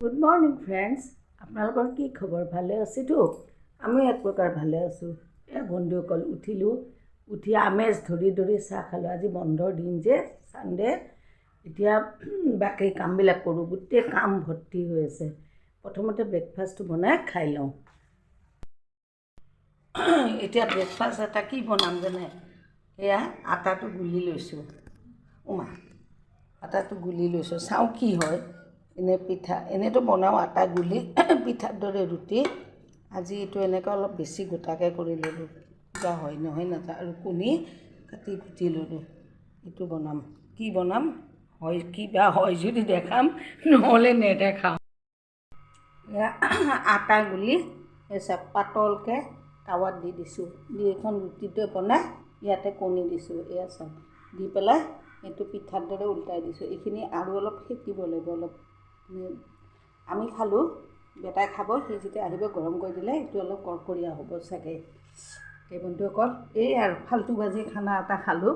Good morning friends, আপোনালোকৰ কি খবৰ? ভালে আছেতো? আমিও এক প্ৰকাৰ ভালে আছোঁ। বন্ধুসকল উঠি আমেজ ধৰি ধৰি চাহ খালোঁ। আজি বন্ধৰ দিন যে ছানডে। এতিয়া বাকী কামবিলাক কৰোঁ। গোটেই কাম ভৰ্তি হৈ আছে। প্ৰথমতে ব্ৰেকফাষ্টটো বনাই খাই লওঁ। এতিয়া ব্ৰেকফাষ্ট এটা কি বনাম জানে? এয়া আটাটো গুলি লৈছোঁ। আটাটো গুলি লৈছোঁ, চাওঁ কি হয়। এনেতো বনাওঁ আটা গুলি পিঠাৰ দৰে ৰুটি। আজি এইটো এনেকৈ অলপ বেছি গোটাকৈ কৰি ল'লোঁ। কিবা হয় নহয় নাজানো। আৰু কণী কাটি কুটি ল'লোঁ। এইটো বনাম। কি বনাম হয়, কিবা হয় যদি দেখাম, নহ'লে নেদেখাওঁ। আটা গুলি পাতলকৈ টাৱাত দি দিছোঁ। দি এখন ৰুটিটোৱে বনাই ইয়াতে কণী দিছোঁ। এয়া চাওক, দি পেলাই এইটো পিঠাৰ দৰে উল্টাই দিছোঁ। এইখিনি আৰু অলপ সেকিব লাগিব। আমি খালোঁ, বেটাই খাব। সি যেতিয়া আহিব গৰম কৰি দিলে এইটো অলপ কৰকৰীয়া হ'ব চাগে। এই বন্ধুসকল, এই আৰু ফাল্টু ভাজি খানা এটা খালোঁ।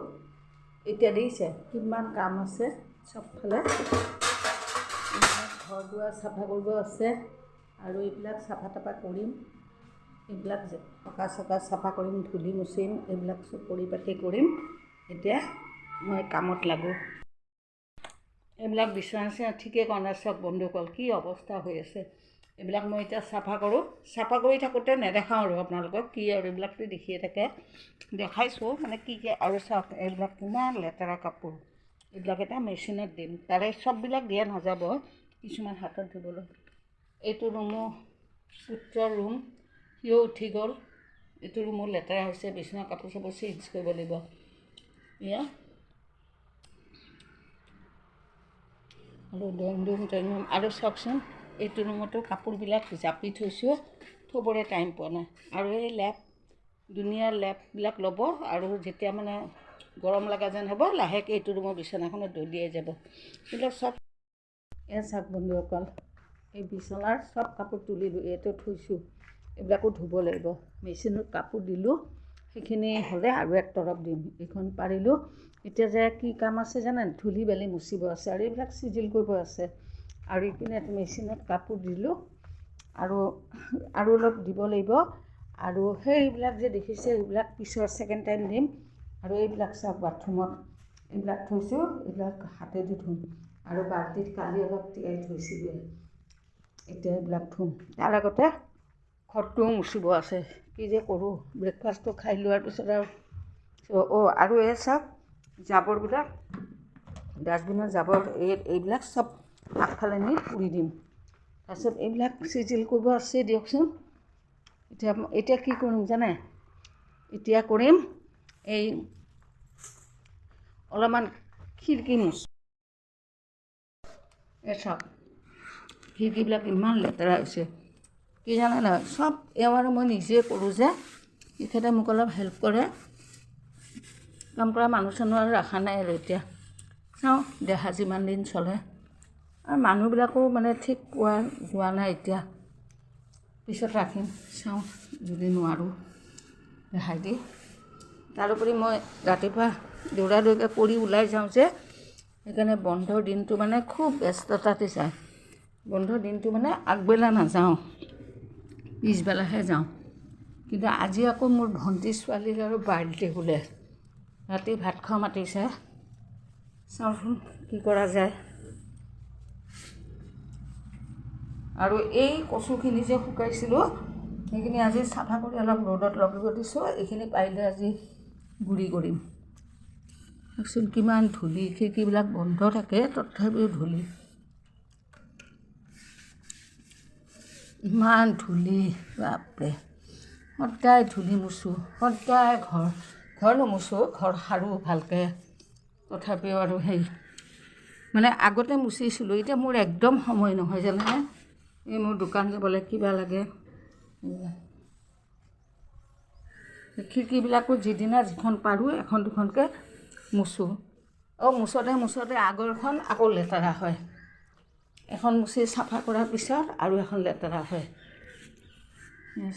এতিয়া দেখিছে কিমান কাম আছে চবফালে। ঘৰ দুৱাৰ চাফা কৰিব আছে আৰু এইবিলাক চাফা তাফা কৰিম। এইবিলাক পকা চকা চাফা কৰিম, ধূলি মুচিম, এইবিলাক চব পৰিপাটি কৰিম। এতিয়া মই কামত লাগোঁ। এইবিলাক বিচনা ঠিকেই কৰা নাই। চব বন্ধুসকল কি অৱস্থা হৈ আছে। এইবিলাক মই এতিয়া চাফা কৰোঁ। চাফা কৰি থাকোঁতে নেদেখাওঁ আৰু আপোনালোকক কি, আৰু এইবিলাকতো দেখিয়ে থাকে। দেখাইছোঁ মানে কি আৰু চাওক, এইবিলাক কিমান লেতেৰা কাপোৰ। এইবিলাক এটা মেচিনত দিম। তাৰে চববিলাক দিয়া নাযাব, কিছুমান হাতত ধুবলৈ। এইটো ৰুমো পুত্ৰৰ ৰুম, সিও উঠি গ'ল। এইটো ৰুমো লেতেৰা হৈছে। বিচনা কাপোৰ চাপোৰ চেঞ্জ কৰিব লাগিব। এয়া আৰু ড্ৰয়িং ৰুম আৰু চাওকচোন, এইটো ৰুমতো কাপোৰবিলাক জাপি থৈছোঁ, থ'বলৈ টাইম পোৱা নাই। আৰু এই দুনিয়াৰ লেপবিলাক ল'ব, আৰু যেতিয়া মানে গৰম লগা যেন হ'ব, লাহেকৈ এইটো ৰুমৰ বিচনাখনত দলিয়াই যাব। এইবিলাক চব চাওক বন্ধুসকল, এই বিচনাৰ চব কাপোৰ তুলিলোঁ, ইয়াতে থৈছোঁ। এইবিলাকো ধুব লাগিব। মেচিনত কাপোৰ দিলোঁ, সেইখিনি হ'লে আৰু এক তৰপ দিম। এইখন পাৰিলোঁ। এতিয়া যে কি কাম আছে জানে? ধূলি বালি মুচিব আছে আৰু এইবিলাক চিজিল কৰিব আছে। আৰু এইপিনে মেচিনত কাপোৰ দিলোঁ, আৰু অলপ দিব লাগিব। আৰু সেইবিলাক যে দেখিছে, এইবিলাক পিছৰ ছেকেণ্ড টাইম দিম। আৰু এইবিলাক চাওক, বাথৰুমত এইবিলাক থৈছোঁ, এইবিলাক হাতেদি ধুম। আৰু বাল্টিত কালি অলপ তিয়াই থৈছিলোঁ। এতিয়া এইবিলাক ধুম। তাৰ আগতে ঘৰটোও মুচিব আছে। কি যে কৰোঁ। ব্ৰেকফাষ্টটো খাই লোৱাৰ পিছত আৰু এই চাওক, জাবৰবিলাক ডাষ্টবিনৰ জাবৰ, এইবিলাক চব আগফালে নি পুৰি দিম। তাৰপিছত এইবিলাক চিজিল কৰিব আছে দিয়কচোন। এতিয়া কি কৰিম জানে? এতিয়া কৰিম এই অলপমান খিৰিকী এই চাওক, খিৰিকীবিলাক ইমান লেতেৰা হৈছে। কি জানে নহয়, চব আৰু মই নিজে কৰোঁ যে, তেখেতে মোক অলপ হেল্প কৰে। কাম কৰা মানুহ চানুহ আৰু ৰখা নাই আৰু এতিয়া। চাওঁ দেহা যিমান দিন চলে। আৰু মানুহবিলাকো মানে ঠিক পোৱা যোৱা নাই এতিয়া। পিছত ৰাখিম, চাওঁ যদি নোৱাৰোঁ ৰেহাই দি। তাৰোপৰি মই ৰাতিপুৱা দৌৰা দৌৰিকৈ কৰি ওলাই যাওঁ যে, সেইকাৰণে বন্ধৰ দিনটো মানে খুব ব্যস্ততাতে যায়। বন্ধৰ দিনটো মানে আগবেলা নাযাওঁ, পিছবেলাহে যাওঁ। কিন্তু আজি আকৌ মোৰ ভণ্টি ছোৱালীৰ আৰু বাৰ্থডে বোলে। ৰাতি ভাত খোৱা মাতিছে। চাওঁচোন কি কৰা যায়। আৰু এই কচুখিনি যে শুকাইছিলোঁ, সেইখিনি আজি চাফা কৰি অলপ ৰ'দত লগাব দিছোঁ। এইখিনি পাৰিলে আজি গুড়ি কৰিম। চাওকচোন কিমান ধূলি। খিৰিকীবিলাক বন্ধ থাকে, তথাপিও ধূলি। ইমান ধূলি, বাপৰে। সদায় ধূলি মুচোঁ, সদায় ঘৰ নুমুচোঁ, ঘৰ সাৰোঁ ভালকৈ। তথাপিও আৰু মানে আগতে মুচিছিলোঁ, এতিয়া মোৰ একদম সময় নহয় জানেনে। এই মোৰ দোকান যাবলৈ কিবা লাগে। খিৰিকীবিলাকো যিদিনা যিখন পাৰোঁ এখন দুখনকৈ মুচোঁ। মুচোতে আগৰখন আকৌ লেতেৰা হয়। এখন মুচি চাফা কৰাৰ পিছত আৰু এখন লেতেৰা হয়।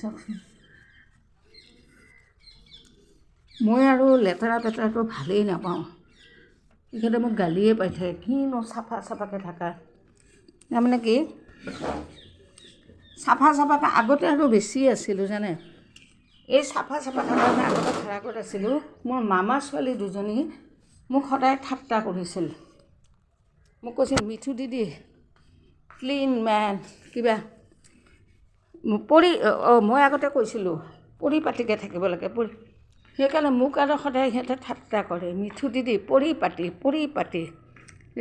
চাওকচোন, মই আৰু লেতেৰা পেতেৰাটো ভালেই নাপাওঁ। তেখেতে মোক গালিয়ে পাই থাকে, কিনো চাফাকৈ থাকা। তাৰমানে কি, চাফা আগতে আৰু বেছি আছিলোঁ জানে। এই চাফা কাৰণে আগতে ভাড়াঘৰত আছিলোঁ। মোৰ মামাৰ ছোৱালী দুজনী মোক সদায় ঠাট্টা কৰিছিল। মোক কৈছিল মিঠু দিদি ক্লিন মেন কিবা মই আগতে কৈছিলোঁ পৰিপাটিকৈ থাকিব লাগে সেইকাৰণে মোক আৰু সদায় সিহঁতে ঠাট্টা কৰে, মিঠু দিদি পৰিপাটি।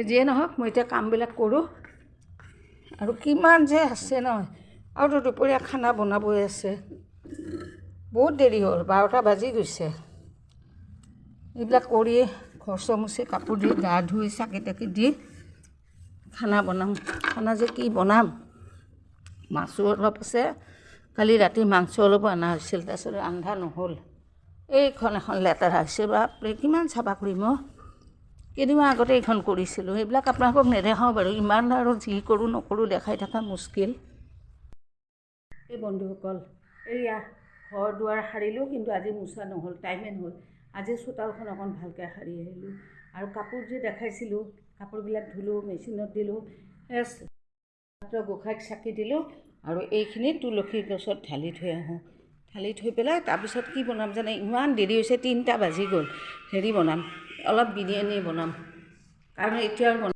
যিয়ে নহওক মই এতিয়া কামবিলাক কৰোঁ আৰু কিমান যে আছে নহয়। আৰু দুপৰীয়া খানা বনাবই আছে, বহুত দেৰি হ'ল, 12টা বাজি গৈছে। এইবিলাক কৰি ঘৰ চৰ মুচি কাপোৰ দি গা ধুই চাকি তাকি দি খানা বনাম। খানা যে কি বনাম, মাছো অলপ আছে, কালি ৰাতি মাংস অলপ অনা হৈছিল, তাৰপিছত ৰন্ধা নহ'ল। এইখন এখন লেতেৰা হৈছে, বাপৰে কিমান চাফা কৰিম। কেইদিনমান আগতে এইখন কৰিছিলোঁ, এইবিলাক আপোনালোকক নেদেখাওঁ বাৰু, ইমান আৰু যি কৰোঁ নকৰোঁ দেখাই থকা মুস্কিল। এই বন্ধুসকল, এইয়া ঘৰ দুৱাৰ সাৰিলোঁ, কিন্তু আজি মোচা নহ'ল, টাইমে নহ'ল। আজি চোতালখন অকণ ভালকৈ সাৰি আহিলোঁ। আৰু কাপোৰ যে দেখাইছিলোঁ, কাপোৰবিলাক ধুলোঁ, মেচিনত দিলোঁ, মাত্ৰ গোঁসাইক চাকি দিলোঁ আৰু এইখিনি তুলসীৰ গছত ঢালি থৈ আহোঁ। ঢালি থৈ পেলাই তাৰপিছত কি বনাম জানে, ইমান দেৰি হৈছে, 3টা বাজি গ'ল। হেৰি বনাম, অলপ বিৰিয়ানী বনাম, কাৰণ এতিয়া আৰু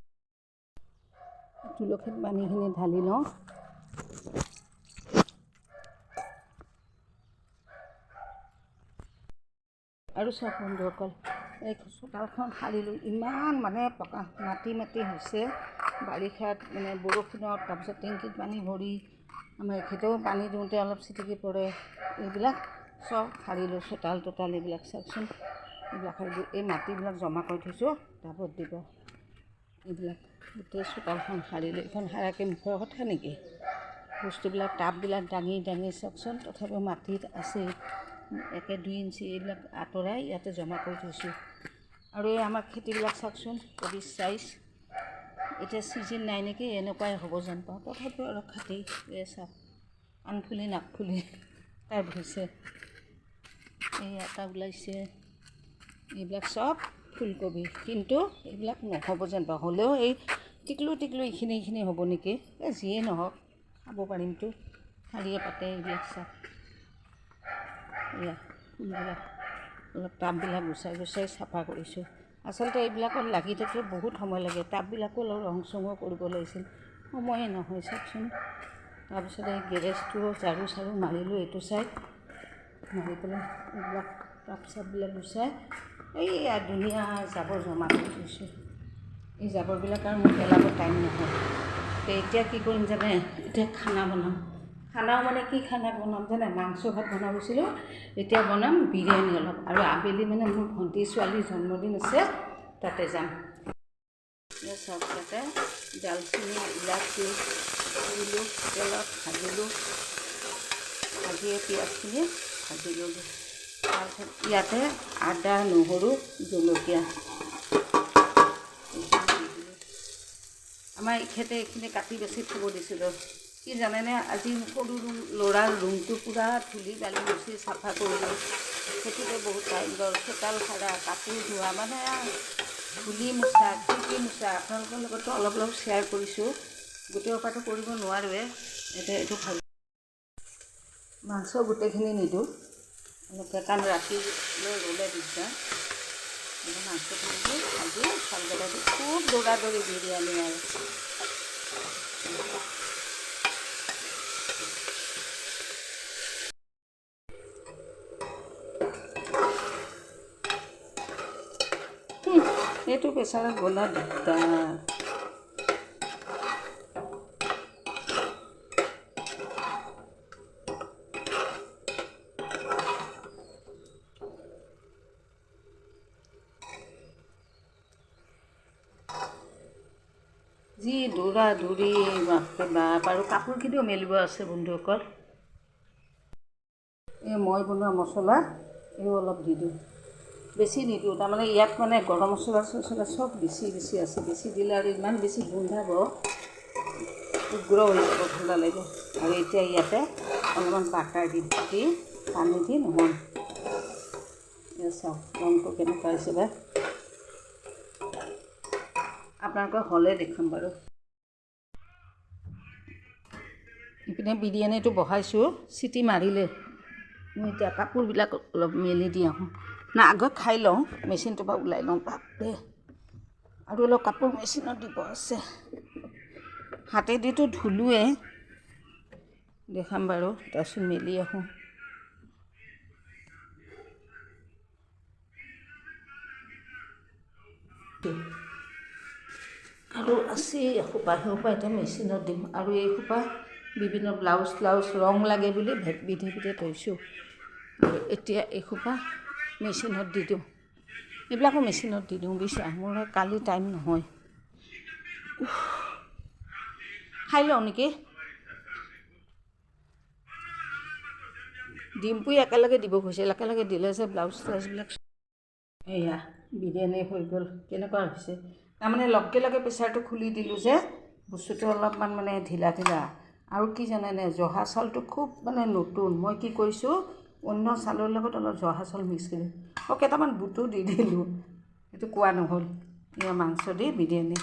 তুলসীত পানীখিনি ঢালি লওঁ। আৰু চব বন্ধুসকল, এই চোতালখন সাৰিলোঁ, ইমান মানে পকা মাটি হৈছে বাৰিষাত, মানে বৰষুণত, তাৰপিছত টেংকিত পানী ভৰি, আমাৰ এখেতেও পানী দিওঁতে অলপ চিটিকি পৰে। এইবিলাক চব সাৰিলোঁ, চোতাল তোতাল এইবিলাক চাওকচোন, এইবিলাক সাৰিলোঁ। এই মাটিবিলাক জমা কৰি থৈছোঁ, টাবত দিব। এইবিলাক গোটেই চোতালখন সাৰিলোঁ। এইখন সাৰাকৈ মুখৰ কথা নেকি, বস্তুবিলাক টাববিলাক দাঙি চাওকচোন, তথাপিও মাটিত আছে। 1-2 ইঞ্চি এইবিলাক আঁতৰাই ইয়াতে জমা কৰি থৈছোঁ। আৰু এই আমাৰ খেতিবিলাক চাওকচোন, কবি চাইজ, এতিয়া ছিজন নাই নেকি, এনেকুৱাই হ'ব যেন পাওঁ। তথাপিও আৰু খাটি চাওক, কাণফুলি নাকফুলি টাইপ হৈছে। এই এটা ওলাইছে, এইবিলাক চব ফুলকবি, কিন্তু এইবিলাক নহ'ব যেন পাওঁ। হ'লেও এই টিকলু এইখিনি হ'ব নেকি, যিয়ে নহওক খাব পাৰিমতো। শাৰীয়ে পাতে এইবিলাক চাওক, এয়া ফুলবিলাক অলপ টাববিলাক গুচাই চাফা কৰিছোঁ। আচলতে এইবিলাকত লাগি থাকিলে বহুত সময় লাগে, টাববিলাকো অলপ ৰং চঙো কৰিব লাগিছিল, সময়ে নহয় চাওকচোন। তাৰপিছত এই গেৰেজটো ঝাৰু মাৰিলোঁ, এইটো চাইড মাৰি পেলাই এইবিলাক টাব চাববিলাক গুচাই এইয়া ধুনীয়া জাবৰ জমা কৰি থৈছোঁ। এই জাবৰবিলাক আৰু মোৰ পেলাব টাইম নহয়। এতিয়া কি কৰিম জানে, এতিয়া খানা বনাম। খানাও মানে কি খানা বনাম জানে, মাংস ভাত বনাই গৈছিলোঁ, এতিয়া বনাম বিৰিয়ানী অলপ। আৰু আবেলি মানে মোৰ ভণ্টি ছোৱালীৰ জন্মদিন আছে, তাতে যাম। চাওক, তাতে ডালচেনি ইলাচি দিলোঁ, তেলত ভাজিলোঁ, ভাজিয়ে পিঁয়াজখিনি ভাজি ল'লোঁ। তাৰপিছত ইয়াতে আদা নহৰু জলকীয়া, আমাৰ এখেতে এইখিনি কাটি বাচি থ'ব দিছিলোঁ। কি জানেনে, আজি সৰু ল'ৰাৰ ৰুমটো পূৰা ধূলি বালি মুচি চাফা কৰিলোঁ, সেইটোতে বহুত টাইম গ'ল। চোতাল সাৰা, কাপোৰ ধোৱা, মানে ধূলি মোচা, খিৰিকী মোচা, আপোনালোকৰ লগতো অলপ শ্বেয়াৰ কৰিছোঁ। গোটেই সোপাটো কৰিব নোৱাৰোৱে, এতিয়া এইটো ভাল। মাংস গোটেইখিনি নিদিওঁ এনেকৈ, কাৰণ ৰাতিলৈ ৰ'লে দিগদাৰ। মাংসখিনি দি ভাজি চাউলকেইটা দি খুব দৌৰা-দৌৰি বিৰিয়ানী আৰু। এইটো প্ৰেছাৰত বনোৱা দিগদাৰ। যি দৌৰা-দৌৰি, বাপৰে বাপ। আৰু কাপোৰখিনিও মেলিব আছে বন্ধুসকল। এই মই বনোৱা মছলা এইও অলপ দি দিওঁ, বেছি নিদিওঁ। তাৰমানে ইয়াত মানে গৰম মছলা চব বেছি আছে। বেছি দিলে আৰু ইমান বেছি গোন্ধাব, উগ্ৰ হৈ যাব, ভাল নালাগে। আৰু এতিয়া ইয়াতে অলপমান বাটাৰ দি পানী দি নমাম। চাওক ৰংটো কেনেকুৱা হৈছে বা, আপোনালোকৰ হ'লে দেখাম বাৰু। ইপিনে বিৰিয়ানীটো বহাইছোঁ, চিটি মাৰিলে। মই এতিয়া কাপোৰবিলাক অলপ মেলি দি আহোঁ না, আগত খাই লওঁ, মেচিনটোৰ পৰা ওলাই লওঁ। বাপৰে, আৰু অলপ কাপোৰ মেচিনত দিব আছে। হাতেদিতো ধুলোৱে, দেখাম বাৰু। তাৰপিছত মেলি আহোঁ। আৰু আছে এসোপা, সেইসোপা এতিয়া মেচিনত দিম। আৰু এইসোপা বিভিন্ন ব্লাউজ ৰং লাগে বুলি বিধে বিধে থৈছোঁ। আৰু এতিয়া এইসোপা মেচিনত দি দিওঁ, এইবিলাকো মেচিনত দি দিওঁ বুজিছা। মোৰ কালি টাইম নহয়। খাই লওঁ নেকি? ডিম্পুই একেলগে দিব খুজিছিল, একেলগে দিলে যে ব্লাউজ চ্লাউজবিলাক। এয়া বিৰিয়ানী হৈ গ'ল। কেনেকুৱা হৈছে তাৰমানে লগে লগে প্ৰেছাৰটো খুলি দিলোঁ যে বস্তুটো অলপমান মানে ঢিলা। আৰু কি জানেনে, জহা চাউলটো খুব মানে নতুন। মই কি কৰিছোঁ, অন্য চাউলৰ লগত অলপ জহা চাউল মিক্স কৰি কেইটামান বুটো দি দিলোঁ। সেইটো কোৱা নহ'ল। এয়া মাংস দি বিৰিয়ানী।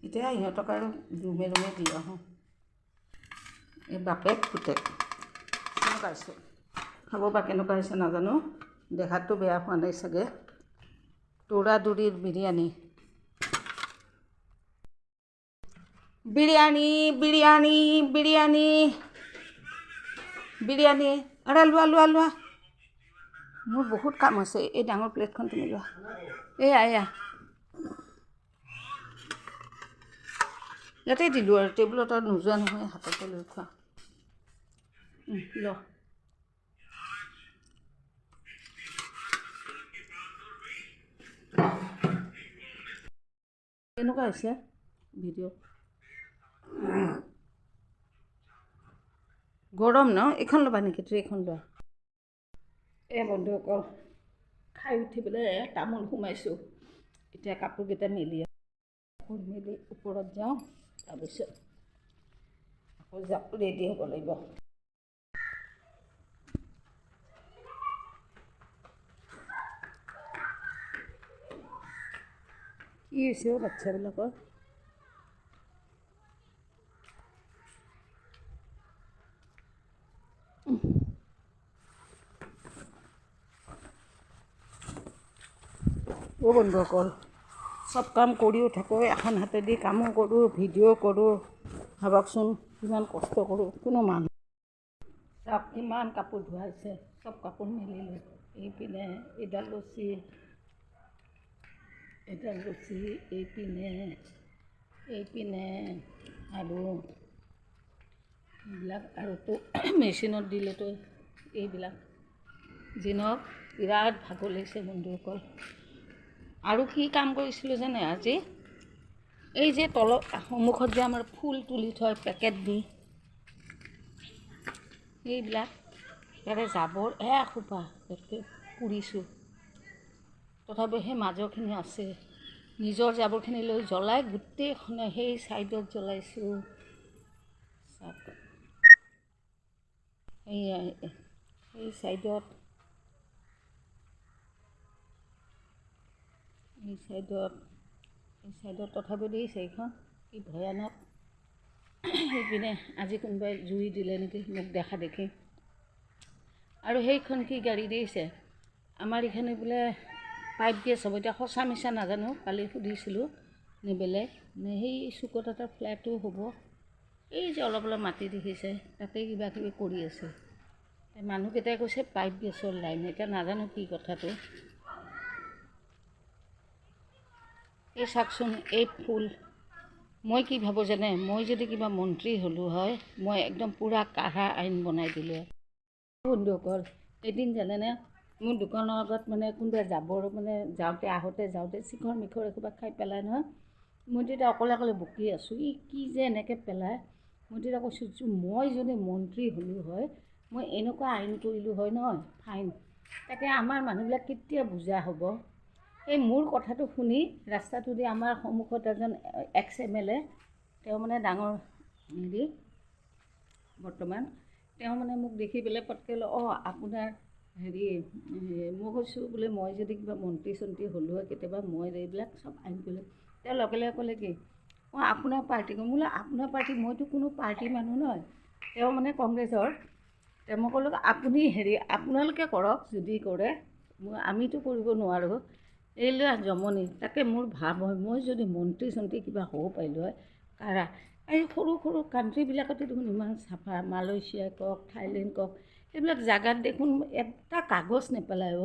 এতিয়া ইহঁতক আৰু ৰুমে দি আহোঁ। এই বাপেক পুতেক কেনেকুৱা হৈছে, খাব বা কেনেকুৱা হৈছে নাজানো। দেখাততো বেয়া হোৱা নাই চাগে। দৌৰা দৌৰিৰ বিৰিয়ানী। আৰে লোৱা। মোৰ বহুত কাম আছে। এই ডাঙৰ প্লেটখন তুমি লোৱা। এয়া ইয়াতে দিলোঁ আৰু টেবুলত আৰু নোযোৱা নহয়, হাততে লৈ খোৱা। ল কেনেকুৱা হৈছে ভিডিঅ'? গৰম ন? এইখন ল'বা নেকি? এইখন লোৱা। বন্ধুসকল, খাই উঠি পেলাই তামোল সোমাইছোঁ। এতিয়া কাপোৰকেইটা মেলি ওপৰত যাওঁ। তাৰপিছত আকৌ ৰেডি হ'ব লাগিব। কি হৈছে বাচ্ছাবিলাকৰ? বন্ধুসকল, চব কাম কৰিও থাকোঁ, এখন হাতেদি কামো কৰোঁ, ভিডিঅ' কৰোঁ। ভাবকচোন কিমান কষ্ট কৰোঁ। কোনো মানুহ চাওক কিমান কাপোৰ ধোৱাইছে। চব কাপোৰ মেলিলোঁ। এইপিনে এইডাল ৰছী, এইপিনে আৰু এইবিলাক। আৰুতো মেচিনত দিলেতো এইবিলাক। দিনত বিৰাট ভাগৰ লাগিছে বন্ধুসকল। আৰু কি কাম কৰিছিলোঁ জানে আজি? এই যে তলত সন্মুখত যে আমাৰ ফুল তুলি থয় পেকেট দি, সেইবিলাক ইয়াতে জাবৰ এসোপা পুৰিছোঁ। তথাপিও সেই মাজৰখিনি আছে। নিজৰ জাবৰখিনি লৈ জ্বলাই গোটেইখনে সেই ছাইডত জ্বলাইছোঁ। এই ছাইডত তথাপিও দেখিছে এইখন কি ভয়ানক। সেইপিনে আজি কোনোবাই জুই দিলে নেকি মোক দেখা দেখি। আৰু সেইখন কি গাড়ী দিছে, আমাৰ এইখানে বোলে পাইপ গেছ হ'ব। এতিয়া সঁচা মিছা নাজানো, কালি সুধিছিলোঁ নিবেলে সেই চুকত এটা ফ্লেটো হ'ব। এই যে অলপ মাটি দেখিছে, তাতে কিবা কিবি কৰি আছে। মানুহকেইটাই কৈছে পাইপ গেছৰ লাইন। এতিয়া নাজানো কি কথাটো। এই চাওকচোন এই ফুল। মই কি ভাবোঁ জানে, মই যদি কিবা মন্ত্ৰী হ'লোঁ হয়, মই একদম পূৰা কাঢ়া আইন বনাই দিলোঁ হয়। বন্ধুসকল, এদিন জানেনে, মোৰ দোকানৰ আগত মানে কোনোবাই জাবৰ আহোঁতে চিখৰ মিখৰ এসোপা খাই পেলাই নহয়। মই তেতিয়া অকলে বকি আছোঁ, কি যে এনেকৈ পেলায়। মই তেতিয়া কৈছোঁ, মই যদি মন্ত্ৰী হ'লোঁ হয়, মই এনেকুৱা আইন কৰিলোঁ হয় নহয়, ফাইন। তাকে আমাৰ মানুহবিলাক কেতিয়া বুজা হ'ব? এই মোৰ কথাটো শুনি ৰাস্তাটোদি আমাৰ সন্মুখত এজন ex-MLA, তেওঁ মানে ডাঙৰ বৰ্তমান তেওঁ মানে মোক দেখি পেলাই পটকৈ আপোনাৰ মই কৈছোঁ বোলে মই যদি কিবা মন্ত্ৰী চন্ত্ৰী হ'লোঁ হয় কেতিয়াবা, মই এইবিলাক চব আইন কৰিলোঁ। তেওঁ লগে লগে ক'লে কি, আপোনাৰ পাৰ্টি বোলে আপোনাৰ পাৰ্টি? মইতো কোনো পাৰ্টি মানুহ নহয়। তেওঁ মানে কংগ্ৰেছৰ। তেওঁ মই ক'লোঁ আপুনি আপোনালোকে কৰক যদি কৰে, আমিতো কৰিব নোৱাৰোঁ। এইলৈ জমনি তাকে মোৰ ভাৱ হয়, মই যদি মন্ত্ৰী চন্ত্ৰী কিবা হ'ব পাৰিলোঁ হয় কাৰা এই সৰু সৰু কাণ্ট্ৰিবিলাকতে দেখোন ইমান চাফা, মালয়েছিয়াই কওক, থাইলেণ্ড কওক, সেইবিলাক জেগাত দেখোন এটা কাগজ নেপেলায়।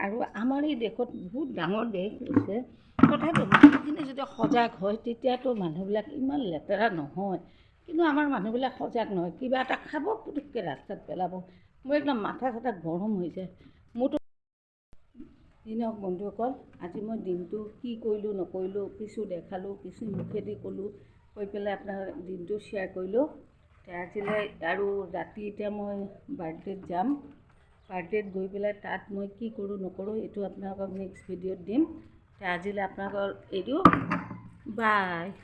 আৰু আমাৰ এই দেশত বহুত ডাঙৰ দেশ হৈছে, তথাপি মানুহখিনি যদি সজাগ হয় তেতিয়াতো মানুহবিলাক ইমান লেতেৰা নহয়। কিন্তু আমাৰ মানুহবিলাক সজাগ নহয়, কিবা এটা খাব পুটুককৈ ৰাস্তাত পেলাব। মোৰ একদম মাথা চাথা গৰম হৈ যায়। মোৰতো দিনক বন্ধুসকল, আজি মই দিনটো কি কৰিলোঁ নকৰিলোঁ, কিছু দেখালোঁ, কিছু মুখেদি ক'লোঁ, কৈ পেলাই আপোনাৰ দিনটো শ্বেয়াৰ কৰিলোঁ। আজিলৈ আৰু ৰাতি এতিয়া মই বাৰ্থডেত যাম। বাৰ্থডেত গৈ পেলাই তাত মই কি কৰোঁ নকৰোঁ এইটো আপোনালোকক নেক্সট ভিডিঅ'ত দিম। আজিলৈ আপোনালোকক এৰিও, বাই।